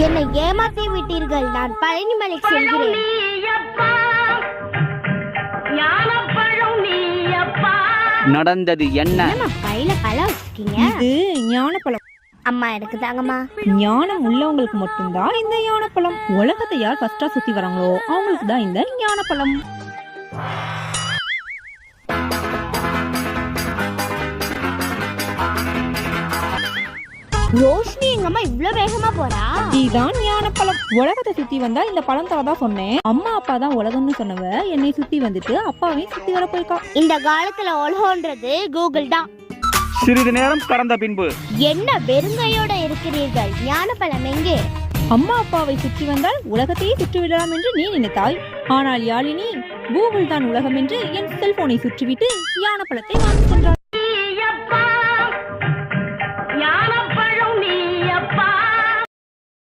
என்னை ஏமாத்தி விட்டீர்கள். நான் பழனிமலைக்கு செல்கிறேன். நடந்தது என்ன? கையில பழம் வச்சிருக்கீங்க. இது ஞானப்பழம். அம்மா எனக்கு தாங்கம்மா. ஞானம் உள்ளவங்களுக்கு மட்டும்தான் இந்த ஞானப்பழம். உலகத்தை யார் ஃபர்ஸ்டா சுத்தி வராங்களோ அவங்களுக்கு தான் இந்த ஞானப்பழம். ரோஷினி எங்கம்மா இவ்ளோ வேகமா போறா? இதுதான் ஞானப்பழம். உலகத்தை சுத்தி வந்தா இந்த பழம் தான் சொன்னேன். அம்மா அப்பா தான் உலகம்னு சொன்னவ என்னை சுத்தி வந்துட்டு அப்பாவையும் சுத்தி வர போயிருக்கா. இந்த காலத்துல உலகம்ன்றது கூகுள் தான். சிறிது நேரம் கடந்த பின்பு என்ன வெறுங்கையோட இருக்கிறீர்கள்? ஞானப்பழம் எங்கே? அம்மா அப்பாவை சுற்றி வந்தால் உலகத்தையே சுற்றி விடலாம் என்று நீ நினைத்தாய். ஆனால் யாழினி கூகுள் தான் உலகம் என்று என் செல்போனை சுற்றிவிட்டு ஞானப்பழத்தை வாங்கி சென்றாள்.